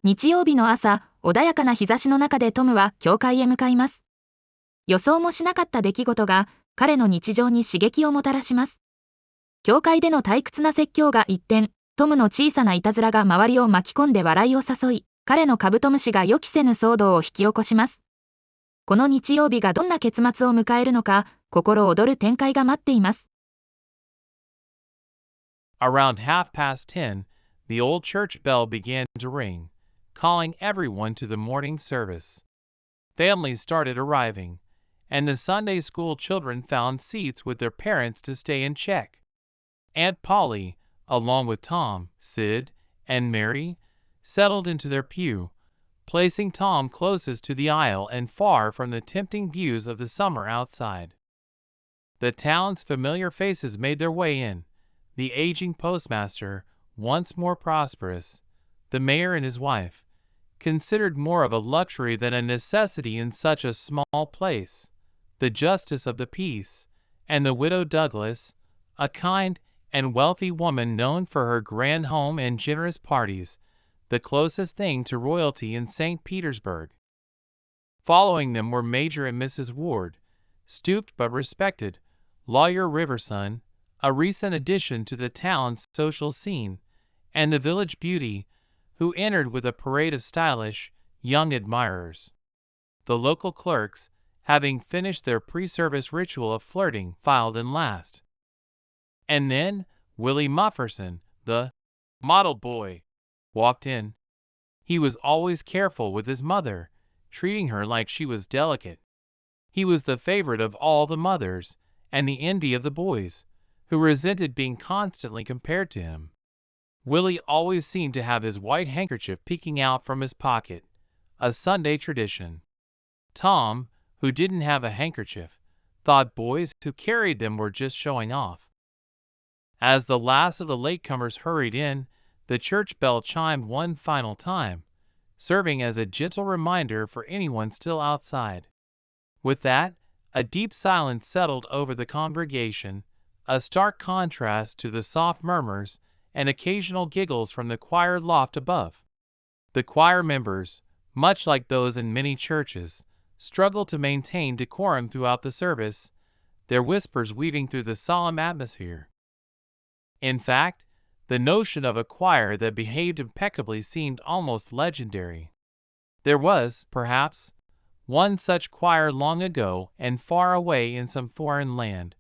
日曜日の朝、穏やかな日差しの中でトムは教会へ向かいます。予想もしなかった出来事が彼の日常に刺激をもたらします。教会での退屈な説教が一転、トムの小さないたずらが周りを巻き込んで笑いを誘い、彼のカブトムシが予期せぬ騒動を引き起こします。この日曜日がどんな結末を迎えるのか、心躍る展開が待っています。Around 10:30, the old church bell began to ring, calling everyone to the morning service. Families started arriving, and the Sunday school children found seats with their parents to stay and check. Aunt Polly, along with Tom, Sid, and Mary, settled into their pew, placing Tom closest to the aisle and far from the tempting views of the summer outside. The town's familiar faces made their way in. The aging postmaster, once more prosperous, the mayor and his wife, considered more of a luxury than a necessity in such a small place, the justice of the peace, and the widow Douglas, a kind and wealthy woman known for her grand home and generous parties, the closest thing to royalty in St. Petersburg. Following them were Major and Mrs. Ward, stooped but respected, lawyer Riverson, a recent addition to the town's social scene, and the village beauty, who entered with a parade of stylish, young admirers. The local clerks, having finished their pre-service ritual of flirting, filed in last. And then Willie Mufferson, the model boy, walked in. He was always careful with his mother, treating her like she was delicate. He was the favorite of all the mothers, and the envy of the boys, who resented being constantly compared to him. Willie always seemed to have his white handkerchief peeking out from his pocket, a Sunday tradition. Tom, who didn't have a handkerchief, thought boys who carried them were just showing off. As the last of the latecomers hurried in, the church bell chimed one final time, serving as a gentle reminder for anyone still outside. With that, a deep silence settled over the congregation, a stark contrast to the soft murmurs and occasional giggles from the choir loft above. The choir members, much like those in many churches, struggled to maintain decorum throughout the service, their whispers weaving through the solemn atmosphere. In fact, the notion of a choir that behaved impeccably seemed almost legendary. There was, perhaps, one such choir long ago and far away in some foreign land,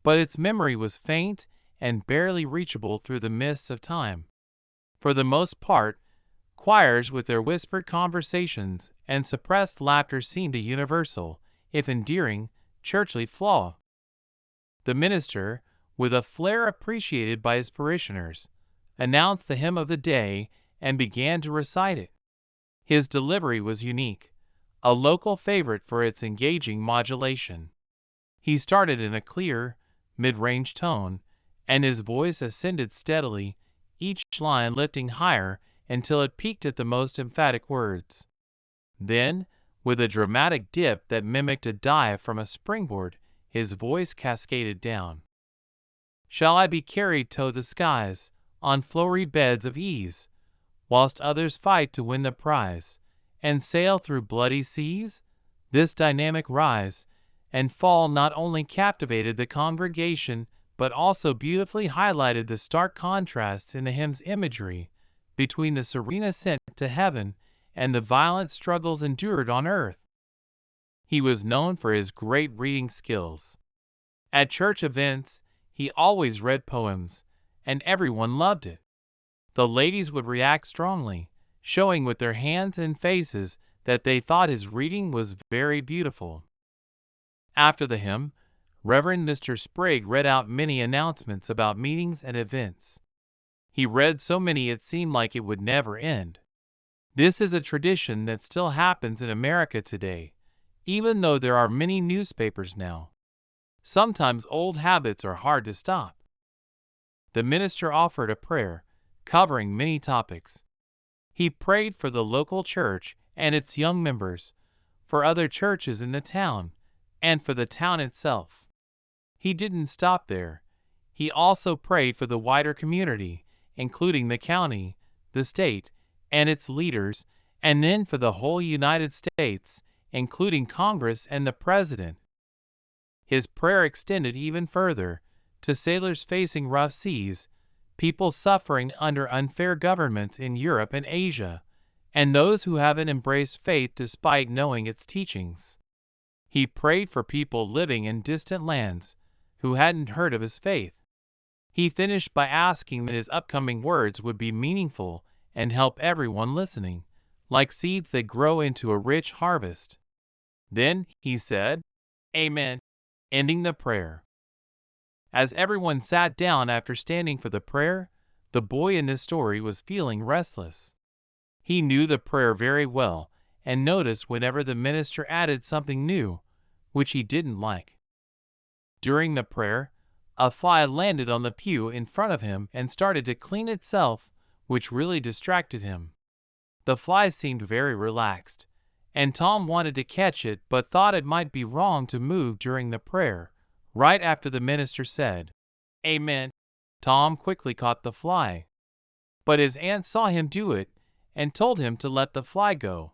but its memory was faint and barely reachable through the mists of time. For the most part, choirs with their whispered conversations and suppressed laughter seemed a universal, if endearing, churchly flaw. The minister, with a flair appreciated by his parishioners, announced the hymn of the day and began to recite it. His delivery was unique, a local favorite for its engaging modulation. He started in a clear, mid-range tone, and his voice ascended steadily, each line lifting higher until it peaked at the most emphatic words. Then, with a dramatic dip that mimicked a dive from a springboard, his voice cascaded down. Shall I be carried to the skies, on flowery beds of ease, whilst others fight to win the prize, and sail through bloody seas? This dynamic rise and fall not only captivated the congregation, but also beautifully highlighted the stark contrasts in the hymn's imagery between the serene ascent to heaven and the violent struggles endured on earth. He was known for his great reading skills. At church events, he always read poems, and everyone loved it. The ladies would react strongly, showing with their hands and faces that they thought his reading was very beautiful. After the hymn, Reverend Mr. Sprague read out many announcements about meetings and events. He read so many it seemed like it would never end. This is a tradition that still happens in America today, even though there are many newspapers now. Sometimes old habits are hard to stop. The minister offered a prayer, covering many topics. He prayed for the local church and its young members, for other churches in the town, and for the town itself. He didn't stop there. He also prayed for the wider community, including the county, the state, and its leaders, and then for the whole United States, including Congress and the President. His prayer extended even further to sailors facing rough seas, people suffering under unfair governments in Europe and Asia, and those who haven't embraced faith despite knowing its teachings. He prayed for people living in distant lands who hadn't heard of his faith. He finished by asking that his upcoming words would be meaningful and help everyone listening, like seeds that grow into a rich harvest. Then he said, "Amen," ending the prayer. As everyone sat down after standing for the prayer, the boy in this story was feeling restless. He knew the prayer very well and noticed whenever the minister added something new, which he didn't like. During the prayer, a fly landed on the pew in front of him and started to clean itself, which really distracted him. The fly seemed very relaxed, and Tom wanted to catch it but thought it might be wrong to move during the prayer, right after the minister said, "Amen." Tom quickly caught the fly. But his aunt saw him do it and told him to let the fly go.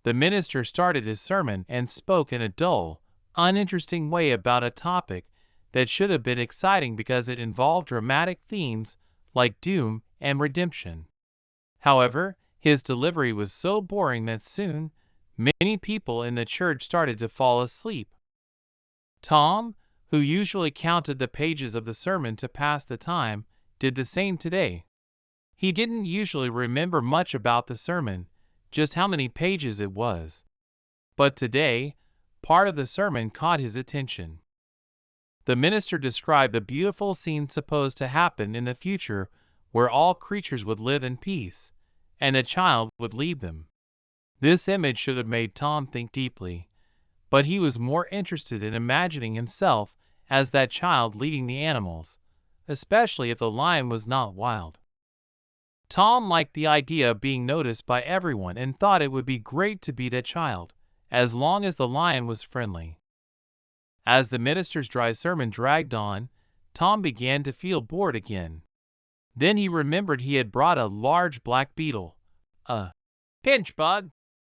The minister started his sermon and spoke in a dull, uninteresting way about a topic that should have been exciting because it involved dramatic themes like doom and redemption. However, his delivery was so boring that soon, many people in the church started to fall asleep. Tom, who usually counted the pages of the sermon to pass the time, did the same today. He didn't usually remember much about the sermon, just how many pages it was. But today, part of the sermon caught his attention. The minister described a beautiful scene supposed to happen in the future where all creatures would live in peace, and a child would lead them. This image should have made Tom think deeply, but he was more interested in imagining himself as that child leading the animals, especially if the lion was not wild. Tom liked the idea of being noticed by everyone and thought it would be great to be that child, as long as the lion was friendly. As the minister's dry sermon dragged on, Tom began to feel bored again. Then he remembered he had brought a large black beetle, a pinch bug,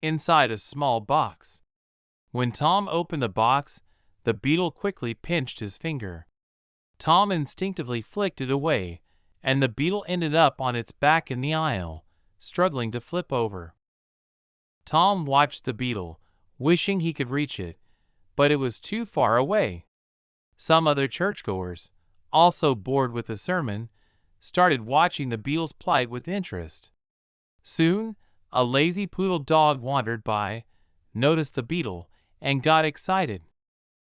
inside a small box. When Tom opened the box, the beetle quickly pinched his finger. Tom instinctively flicked it away, and the beetle ended up on its back in the aisle, struggling to flip over. Tom watched the beetle, wishing he could reach it, but it was too far away. Some other churchgoers, also bored with the sermon, started watching the beetle's plight with interest. Soon, a lazy poodle dog wandered by, noticed the beetle, and got excited.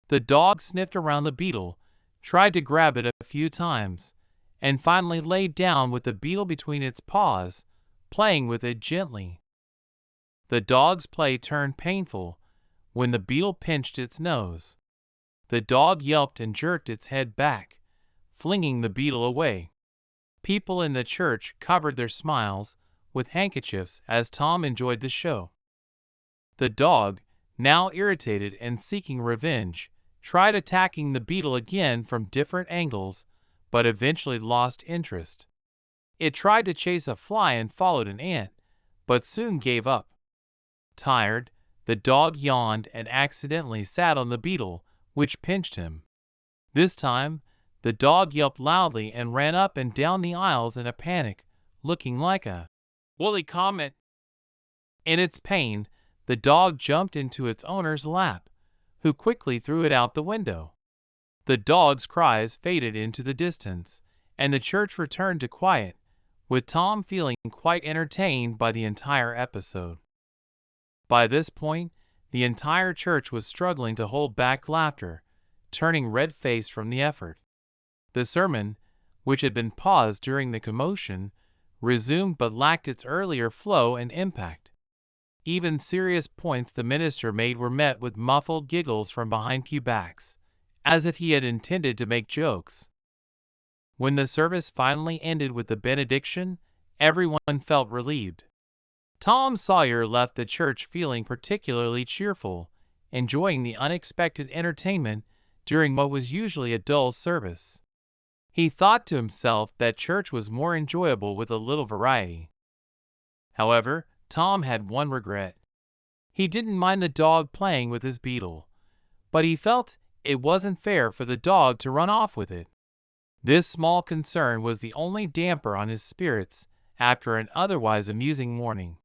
The dog sniffed around the beetle, tried to grab it a few times, and finally laid down with the beetle between its paws, playing with it gently. The dog's play turned painful when the beetle pinched its nose. The dog yelped and jerked its head back, flinging the beetle away. People in the church covered their smiles with handkerchiefs as Tom enjoyed the show. The dog, now irritated and seeking revenge, tried attacking the beetle again from different angles, but eventually lost interest. It tried to chase a fly and followed an ant, but soon gave up. Tired, the dog yawned and accidentally sat on the beetle, which pinched him. This time, the dog yelped loudly and ran up and down the aisles in a panic, looking like a woolly comet. In its pain, the dog jumped into its owner's lap, who quickly threw it out the window. The dog's cries faded into the distance, and the church returned to quiet, with Tom feeling quite entertained by the entire episode. By this point, the entire church was struggling to hold back laughter, turning red-faced from the effort. The sermon, which had been paused during the commotion, resumed but lacked its earlier flow and impact. Even serious points the minister made were met with muffled giggles from behind pew backs, as if he had intended to make jokes. When the service finally ended with the benediction, everyone felt relieved. Tom Sawyer left the church feeling particularly cheerful, enjoying the unexpected entertainment during what was usually a dull service. He thought to himself that church was more enjoyable with a little variety. However, Tom had one regret. He didn't mind the dog playing with his beetle, but he felt it wasn't fair for the dog to run off with it. This small concern was the only damper on his spirits after an otherwise amusing morning.